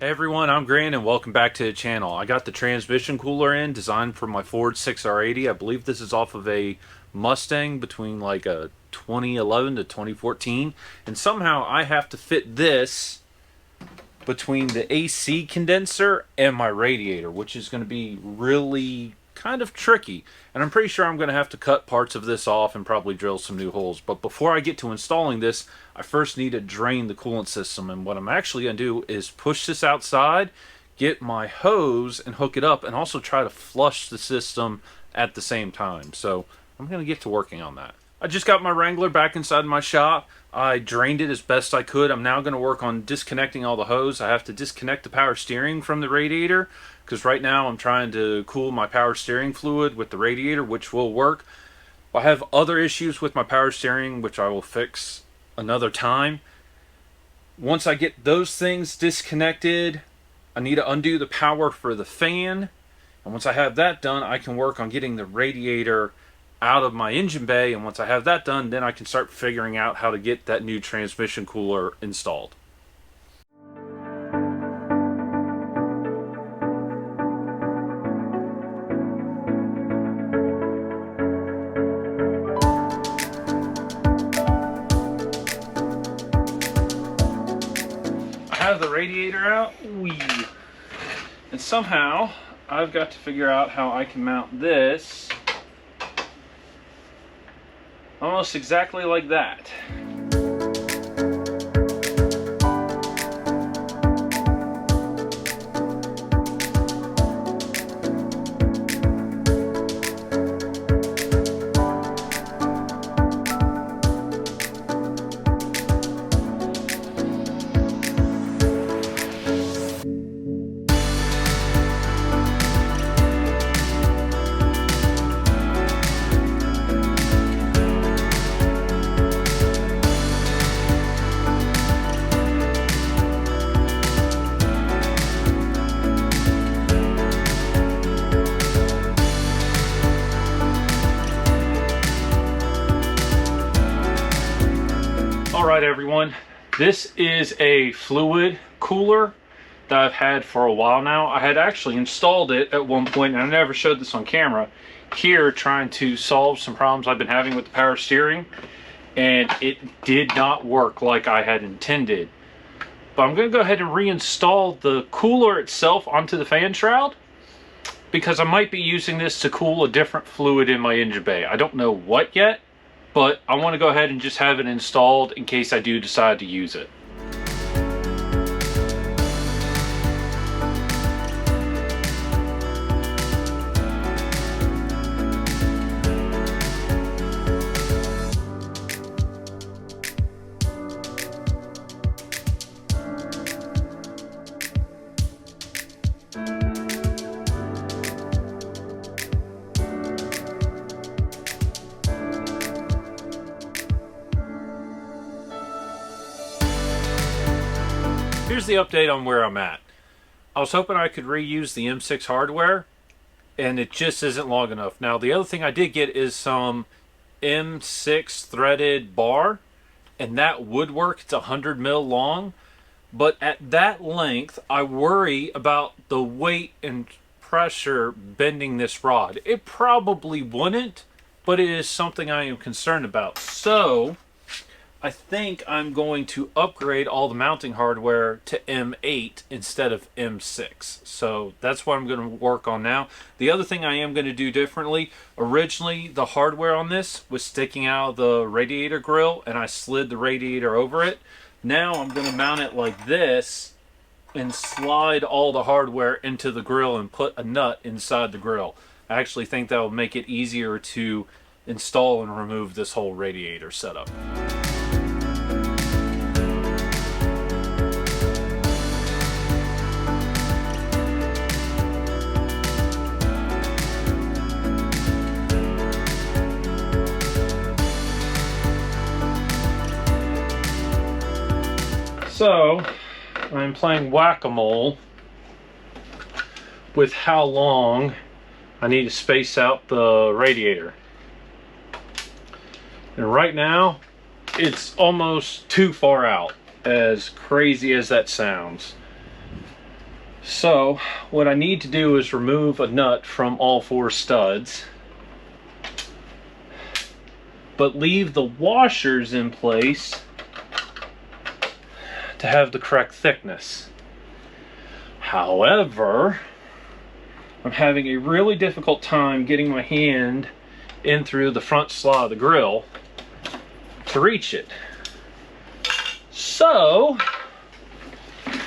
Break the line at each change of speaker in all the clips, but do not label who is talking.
Hey everyone, I'm Grant and welcome back to the channel. I got the transmission cooler in, designed for my Ford 6R80. I believe this is off of a Mustang between like a 2011 to 2014. And somehow I have to fit this between the AC condenser and my radiator, which is going to be really kind of tricky. And I'm pretty sure I'm going to have to cut parts of this off and probably drill some new holes. But before I get to installing this, I first need to drain the coolant system. And what I'm actually going to do is push this outside, get my hose and hook it up, and also try to flush the system at the same time. So I'm going to get to working on that. I just got my Wrangler back inside my shop. I drained it as best I could. I'm now going to work on disconnecting all the hose. I have to disconnect the power steering from the radiator because right now I'm trying to cool my power steering fluid with the radiator, which will work. I have other issues with my power steering, which I will fix another time. Once I get those things disconnected, I need to undo the power for the fan. And once I have that done, I can work on getting the radiator out of my engine bay, and once I have that done, then I can start figuring out how to get that new transmission cooler installed. I have the radiator out, and somehow I've got to figure out how I can mount this almost exactly like that. Alright everyone, this is a fluid cooler that I've had for a while now. I had actually installed it at one point, and I never showed this on camera, here trying to solve some problems I've been having with the power steering, and it did not work like I had intended. But I'm going to go ahead and reinstall the cooler itself onto the fan shroud, because I might be using this to cool a different fluid in my engine bay. I don't know what yet, but I want to go ahead and just have it installed in case I do decide to use it. Here's the update on where I'm at. I was hoping I could reuse the M6 hardware, and it just isn't long enough. Now, the other thing I did get is some M6 threaded bar, and that would work. It's 100 mil long, but at that length, I worry about the weight and pressure bending this rod. It probably wouldn't, but it is something I am concerned about. So I think I'm going to upgrade all the mounting hardware to M8 instead of M6. So that's what I'm going to work on now. The other thing I am going to do differently, originally the hardware on this was sticking out of the radiator grill, and I slid the radiator over it. Now I'm going to mount it like this and slide all the hardware into the grill and put a nut inside the grill. I actually think that will make it easier to install and remove this whole radiator setup. So, I'm playing whack-a-mole with how long I need to space out the radiator. And right now, it's almost too far out, as crazy as that sounds. So what I need to do is remove a nut from all 4 studs, but leave the washers in place to have the correct thickness. However, I'm having a really difficult time getting my hand in through the front slot of the grill to reach it. So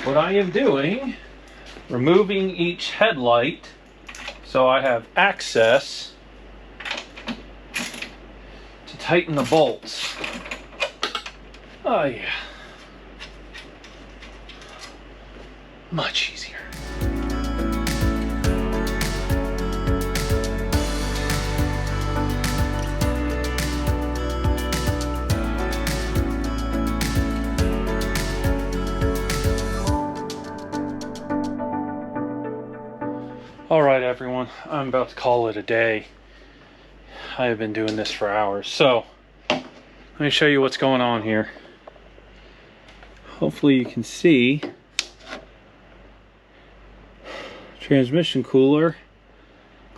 what I am doing, removing each headlight so I have access to tighten the bolts. Oh yeah, much easier. Alright everyone, I'm about to call it a day. I have been doing this for hours. So, let me show you what's going on here. Hopefully you can see. Transmission cooler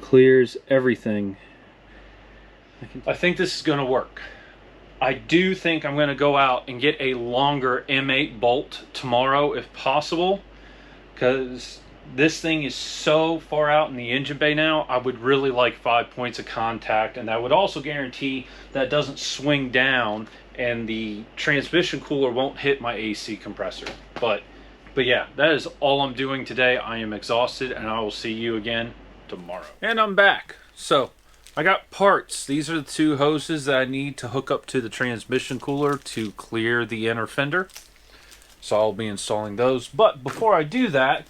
clears everything. I think this is going to work. I do think I'm going to go out and get a longer M8 bolt tomorrow if possible, because this thing is so far out in the engine bay now. I would really like 5 points of contact, and that would also guarantee that it doesn't swing down and the transmission cooler won't hit my AC compressor. But yeah, that is all I'm doing today. I am exhausted, and I will see you again tomorrow. And I'm back. So I got parts. These are the 2 hoses that I need to hook up to the transmission cooler to clear the inner fender. So I'll be installing those. But before I do that,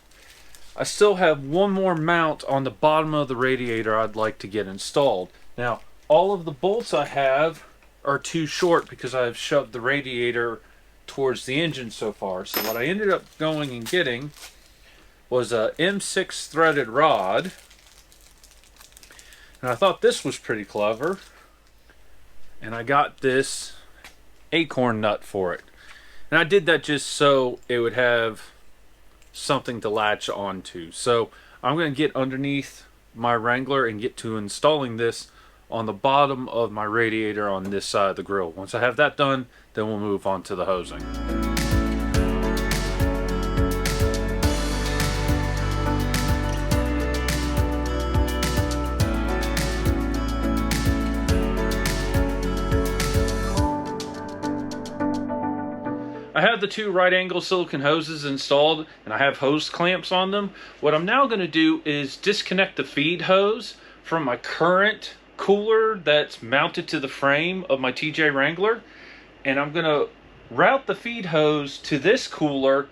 I still have one more mount on the bottom of the radiator I'd like to get installed. Now, all of the bolts I have are too short because I've shoved the radiator towards the engine so far. So what I ended up going and getting was a M6 threaded rod. And I thought this was pretty clever. And I got this acorn nut for it. And I did that just so it would have something to latch onto. So I'm going to get underneath my Wrangler and get to installing this on the bottom of my radiator on this side of the grill. Once I have that done, then we'll move on to the hosing. I have the 2 right angle silicone hoses installed, and I have hose clamps on them. What I'm now going to do is disconnect the feed hose from my current cooler that's mounted to the frame of my TJ Wrangler, and I'm going to route the feed hose to this cooler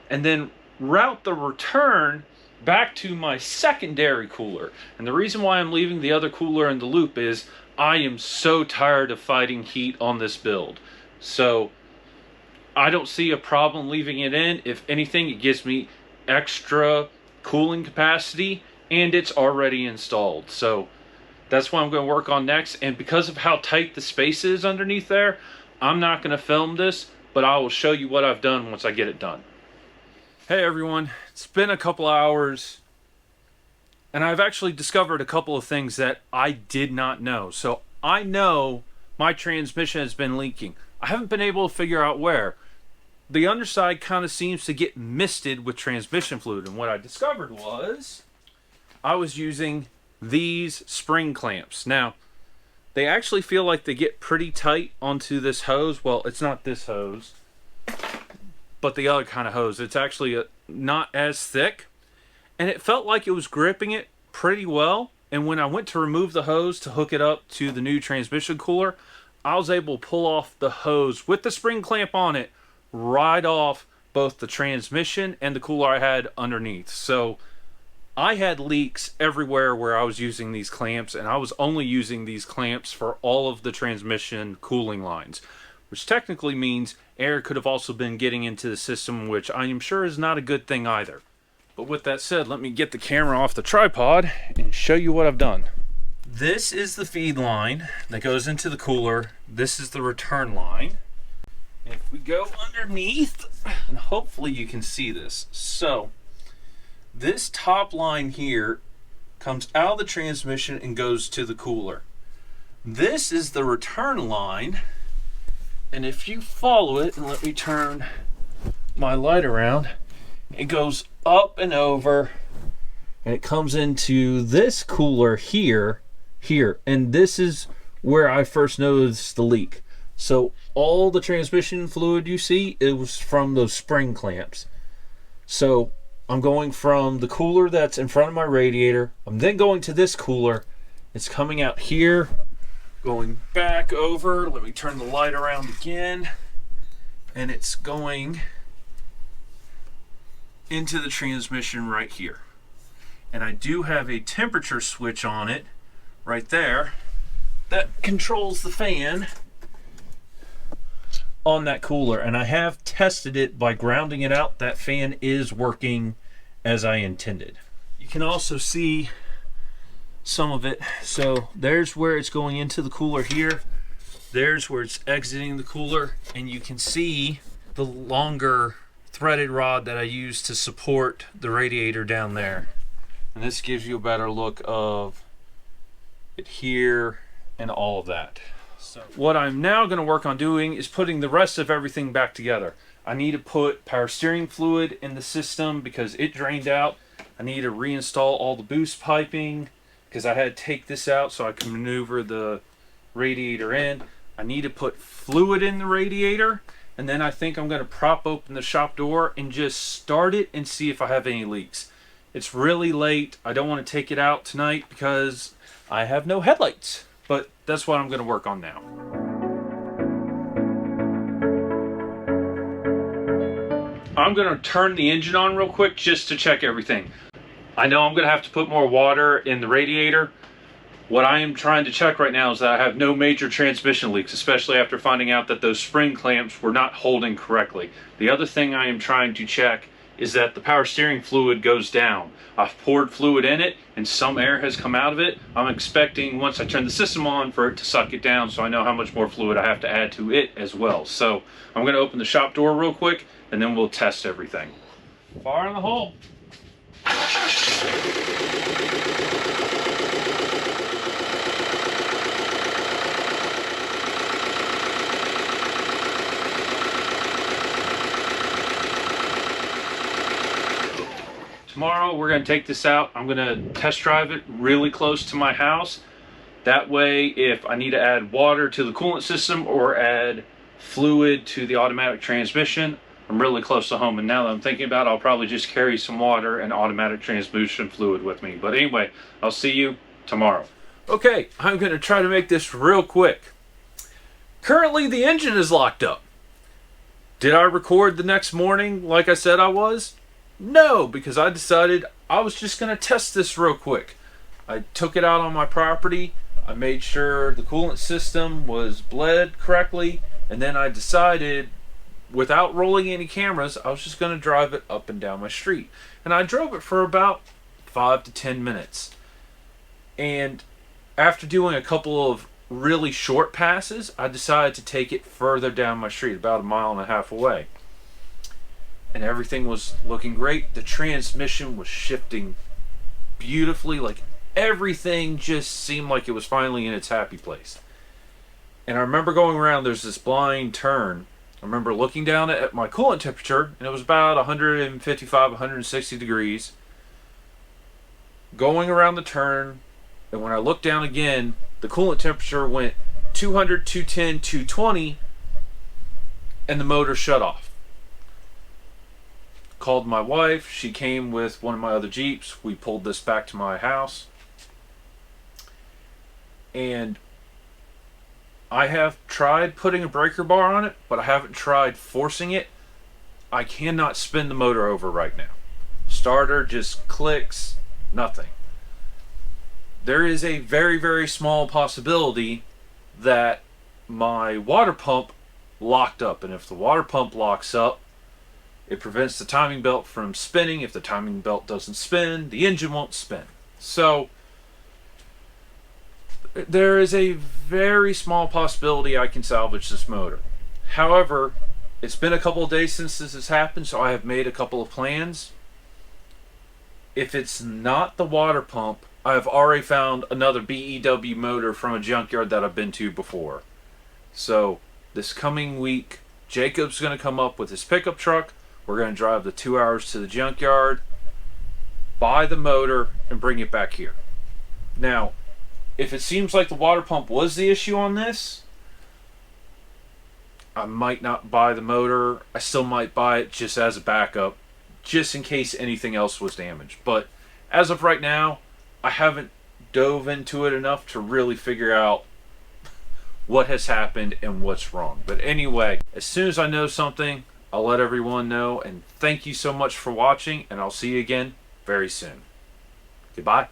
and then route the return back to my secondary cooler. And the reason why I'm leaving the other cooler in the loop is I am so tired of fighting heat on this build. So I don't see a problem leaving it in. If anything, it gives me extra cooling capacity, and it's already installed. So that's what I'm going to work on next. And because of how tight the space is underneath there, I'm not going to film this, but I will show you what I've done once I get it done. Hey everyone, it's been a couple hours, and I've actually discovered a couple of things that I did not know. So I know my transmission has been leaking. I haven't been able to figure out where. The underside kind of seems to get misted with transmission fluid, and what I discovered was I was using these spring clamps. Now, they actually feel like they get pretty tight onto this hose. Well, it's not this hose, but the other kind of hose. It's actually not as thick, and it felt like it was gripping it pretty well. And when I went to remove the hose to hook it up to the new transmission cooler, I was able to pull off the hose with the spring clamp on it right off both the transmission and the cooler I had underneath. So I had leaks everywhere where I was using these clamps, and I was only using these clamps for all of the transmission cooling lines, which technically means air could have also been getting into the system, which I am sure is not a good thing either. But with that said, let me get the camera off the tripod and show you what I've done. This is the feed line that goes into the cooler. This is the return line. And if we go underneath, and hopefully you can see this. So This top line here comes out of the transmission and goes to the cooler. This is the return line, and if you follow it, and let me turn my light around, it goes up and over, and it comes into this cooler here, and this is where I first noticed the leak. So all the transmission fluid you see, it was from those spring clamps. So I'm going from the cooler that's in front of my radiator, I'm then going to this cooler, it's coming out here, going back over, let me turn the light around again, and it's going into the transmission right here. And I do have a temperature switch on it right there that controls the fan on that cooler, and I have tested it by grounding it out. That fan is working as I intended. You can also see some of it. So there's where it's going into the cooler here, there's where it's exiting the cooler, and you can see the longer threaded rod that I use to support the radiator down there. And this gives you a better look of it here and all of that. So what I'm now going to work on doing is putting the rest of everything back together. I need to put power steering fluid in the system because it drained out. I need to reinstall all the boost piping because I had to take this out so I can maneuver the radiator in. I need to put fluid in the radiator, and then I think I'm going to prop open the shop door and just start it and see if I have any leaks. It's really late. I don't want to take it out tonight because I have no headlights, but that's what I'm going to work on now. I'm going to turn the engine on real quick just to check everything. I know I'm going to have to put more water in the radiator. What I am trying to check right now is that I have no major transmission leaks, especially after finding out that those spring clamps were not holding correctly. The other thing I am trying to check is that the power steering fluid goes down. I've poured fluid in it and some air has come out of it. I'm expecting once I turn the system on for it to suck it down, so I know how much more fluid I have to add to it as well. So I'm going to open the shop door real quick and then we'll test everything. Fire in the hole. Tomorrow we're going to take this out. I'm going to test drive it really close to my house. That way, if I need to add water to the coolant system or add fluid to the automatic transmission, I'm really close to home. And now that I'm thinking about it, I'll probably just carry some water and automatic transmission fluid with me. But anyway, I'll see you tomorrow. Okay, I'm going to try to make this real quick. Currently, the engine is locked up. Did I record the next morning like I said I was? No, because I decided I was just going to test this real quick. I took it out on my property. I made sure the coolant system was bled correctly. And then I decided, without rolling any cameras, I was just going to drive it up and down my street. And I drove it for about 5 to 10 minutes. And after doing a couple of really short passes, I decided to take it further down my street, about 1.5 miles away. And everything was looking great. The transmission was shifting beautifully. Like everything just seemed like it was finally in its happy place. And I remember going around, there's this blind turn. I remember looking down at my coolant temperature, and it was about 155, 160 degrees. Going around the turn, and when I looked down again, the coolant temperature went 200, 210, 220, and the motor shut off. Called my wife. She came with one of my other Jeeps. We pulled this back to my house. And I have tried putting a breaker bar on it, but I haven't tried forcing it. I cannot spin the motor over right now. Starter just clicks, nothing. There is a very, very small possibility that my water pump locked up. And if the water pump locks up, it prevents the timing belt from spinning. If the timing belt doesn't spin, the engine won't spin. So there is a very small possibility I can salvage this motor. However, it's been a couple of days since this has happened, so I have made a couple of plans. if it's not the water pump, I've already found another BEW motor from a junkyard that I've been to before. So this coming week, Jacob's going to come up with his pickup truck. We're going to drive the 2 hours to the junkyard, buy the motor, and bring it back here. Now, if it seems like the water pump was the issue on this, I might not buy the motor. I still might buy it just as a backup, just in case anything else was damaged. But as of right now, I haven't dove into it enough to really figure out what has happened and what's wrong. But anyway, as soon as I know something, I'll let everyone know. And thank you so much for watching, and I'll see you again very soon. Goodbye.